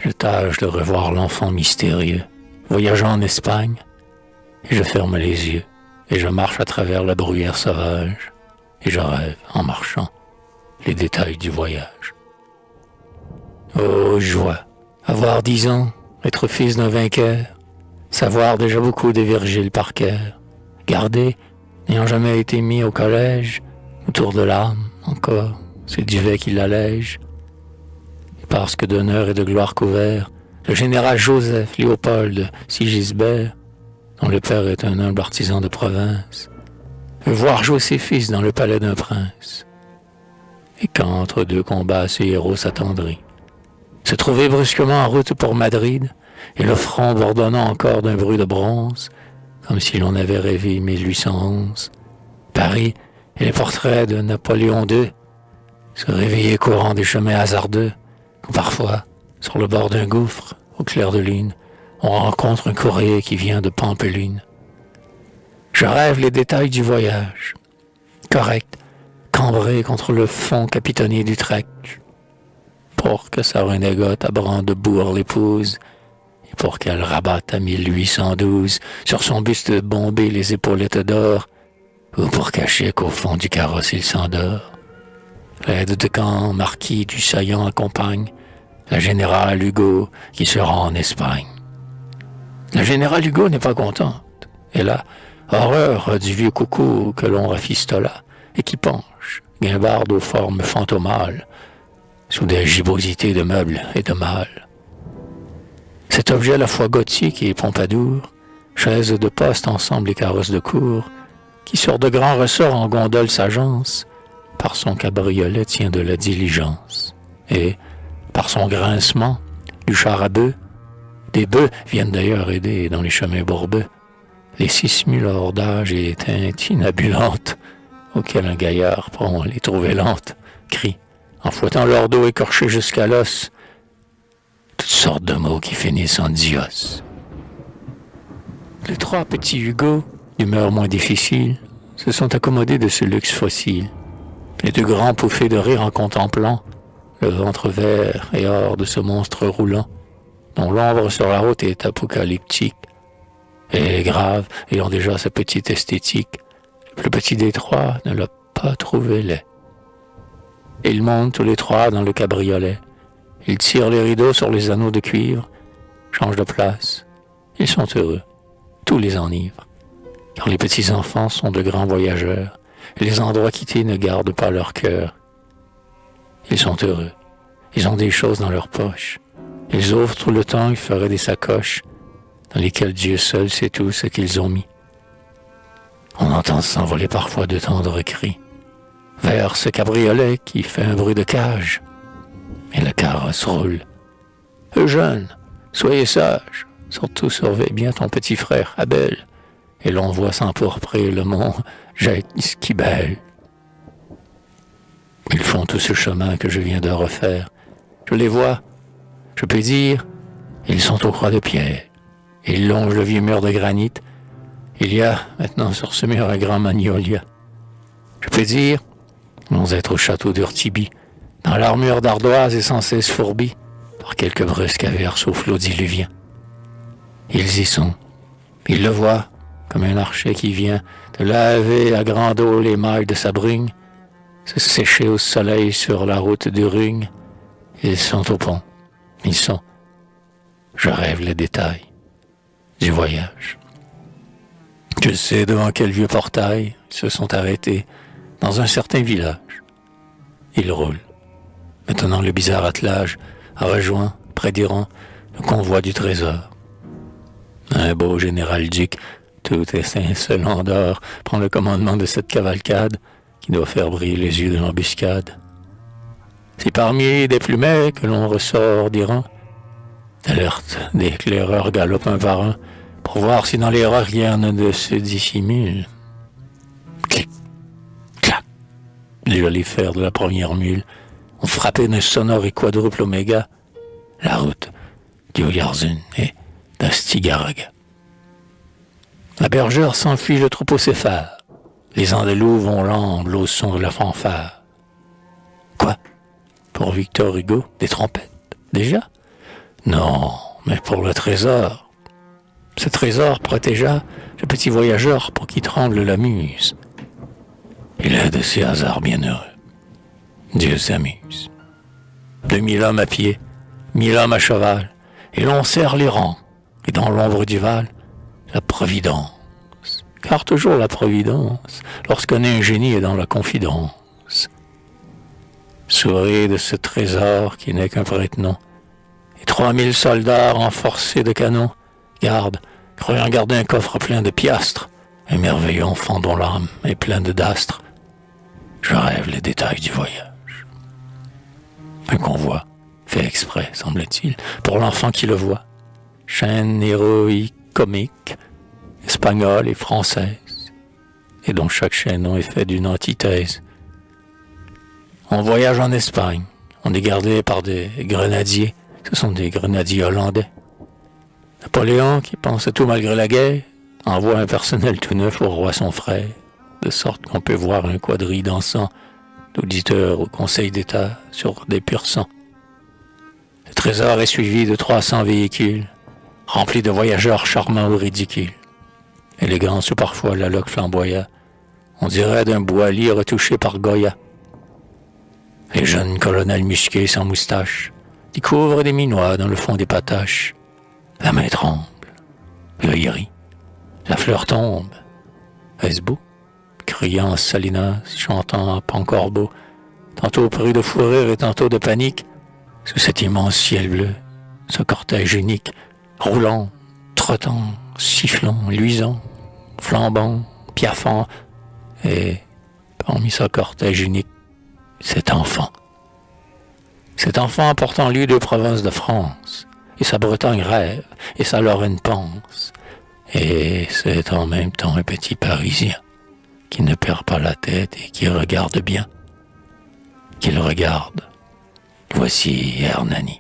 Je tâche de revoir l'enfant mystérieux, voyageant en Espagne, et je ferme les yeux, et je marche à travers la bruyère sauvage, et je rêve, en marchant, les détails du voyage. Oh, joie! Avoir 10 ans, être fils d'un vainqueur, savoir déjà beaucoup de Virgile par cœur, garder, n'ayant jamais été mis au collège, autour de l'âme, encore, c'est duvet qui l'allège. Et parce que d'honneur et de gloire couvert, le général Joseph Léopold de Sigisbert, dont le père est un humble artisan de province, veut voir jouer ses fils dans le palais d'un prince. Et qu'entre deux combats, ce héros s'attendrit. Se trouver brusquement en route pour Madrid, et le front bourdonnant encore d'un bruit de bronze, comme si l'on avait rêvé 1811. Paris et les portraits de Napoléon II, se réveiller courant des chemins hasardeux, où parfois, sur le bord d'un gouffre, au clair de lune, on rencontre un courrier qui vient de Pampelune. Je rêve les détails du voyage, correct, cambré contre le fond capitonné d'Utrecht, pour que sa renégote à Brandebourg l'épouse, et pour qu'elle rabatte à 1812 sur son buste bombé les épaulettes d'or, ou pour cacher qu'au fond du carrosse il s'endort. L'aide de camp marquis du Saillant accompagne la générale Hugo qui se rend en Espagne. La générale Hugo n'est pas contente. Elle a horreur du vieux coucou que l'on rafistola et qui penche, guimbarde aux formes fantomales, sous des gibbosités de meubles et de malles. Cet objet à la fois gothique et pompadour, chaise de poste ensemble et carrosse de cour, qui sur de grands ressorts en gondole s'agence, par son cabriolet tient de la diligence, et, par son grincement, du char à bœufs, des bœufs viennent d'ailleurs aider dans les chemins bourbeux, les 6000 hors d'âge et teintes inabulantes, auxquelles un gaillard prompt les trouver lentes, crie, en fouettant leur dos écorché jusqu'à l'os, toutes sortes de mots qui finissent en dios. Les 3 petits Hugo, d'humeur moins difficile, se sont accommodés de ce luxe fossile. Les 2 grands pouffés de rire en contemplant le ventre vert et or de ce monstre roulant, dont l'ombre sur la route est apocalyptique, et grave, ayant déjà sa petite esthétique. Le plus petit des 3 ne l'a pas trouvé laid. Ils montent tous les 3 dans le cabriolet. Ils tirent les rideaux sur les anneaux de cuivre, changent de place. Ils sont heureux. Tout les enivre. Car les petits-enfants sont de grands voyageurs, et les endroits quittés ne gardent pas leur cœur. Ils sont heureux. Ils ont des choses dans leur poche. Ils ouvrent tout le temps, ils feraient des sacoches, dans lesquelles Dieu seul sait tout ce qu'ils ont mis. On entend s'envoler parfois de tendres cris vers ce cabriolet qui fait un bruit de cage. Et le carrosse roule. Eugène, soyez sage, surtout surveille bien ton petit frère Abel. Et l'on voit s'empourprer le mont Jaïskibel. Ils font tout ce chemin que je viens de refaire. Je les vois, je peux dire, ils sont aux croix de pierre. Ils longent le vieux mur de granit. Il y a maintenant sur ce mur un grand magnolia. Je peux dire, ils vont être au château d'Urtibi, dans l'armure d'ardoise et sans cesse fourbie par quelques brusques averses au flot diluvien. Ils y sont. Ils le voient, comme un archer qui vient de laver à grande eau les mailles de sa brugne, se sécher au soleil sur la route du Rugne. Ils sont au pont. Ils sont. Je rêve les détails du voyage. Je sais devant quel vieux portail ils se sont arrêtés dans un certain village. Ils roulent. Maintenant le bizarre attelage a rejoint, près d'Iran, le convoi du trésor. Un beau général-duc, tout étincelant d'or, prend le commandement de cette cavalcade qui doit faire briller les yeux de l'embuscade. C'est parmi des plumets que l'on ressort d'Iran. D'alerte, des éclaireurs galopent un par un pour voir si dans les rocs rien ne se dissimule. Clic, clac, les jolis fers de la première mule ont frappé d'un sonore et quadruple oméga la route d'Oyarzun et d'Astigaraga. La bergère s'enfuit, le troupeau s'effare. Les andalous vont l'amble au son de la fanfare. Quoi? Pour Victor Hugo, des trompettes? Déjà? Non, mais pour le trésor. Ce trésor protégea le petit voyageur pour qui tremble la muse. Il est de ces hasards bienheureux. Dieu s'amuse. 2000 hommes à pied, 1000 hommes à cheval, et l'on serre les rangs, et dans l'ombre du Val, la Providence. Car toujours la Providence, lorsqu'on est un génie est dans la confidence. Souris de ce trésor qui n'est qu'un prête-nom, et 3000 soldats renforcés de canons, gardent, croyant garder un coffre plein de piastres, un merveilleux enfant dont l'âme est pleine de dastres. Je rêve les détails du voyage. Un convoi, fait exprès, semble-t-il, pour l'enfant qui le voit. Chaîne héroïque, comique, espagnole et française, et dont chaque chaînon est fait d'une antithèse. On voyage en Espagne, on est gardé par des grenadiers, ce sont des grenadiers hollandais. Napoléon, qui pense à tout malgré la guerre, envoie un personnel tout neuf au roi son frère, de sorte qu'on peut voir un quadrille dansant d'auditeurs au Conseil d'État sur des purs sangs. Le trésor est suivi de 300 véhicules, remplis de voyageurs charmants ou ridicules. Élégance ou parfois la loque flamboya, on dirait d'un bois-lit retouché par Goya. Les jeunes colonels musqués sans moustache découvrent des minois dans le fond des pataches. La main tremble, l'œil rit, la fleur tombe. Est-ce beau? Criant Salinas, chantant à Pancorbeau, tantôt pris de fou rire et tantôt de panique, sous cet immense ciel bleu, ce cortège unique, roulant, trottant, sifflant, luisant, flambant, piaffant, et parmi ce cortège unique, cet enfant. Cet enfant portant lui deux provinces de France, et sa Bretagne rêve, et sa Lorraine pense, et c'est en même temps un petit Parisien qui ne perd pas la tête et qui regarde bien. Qu'il regarde. Voici Hernani.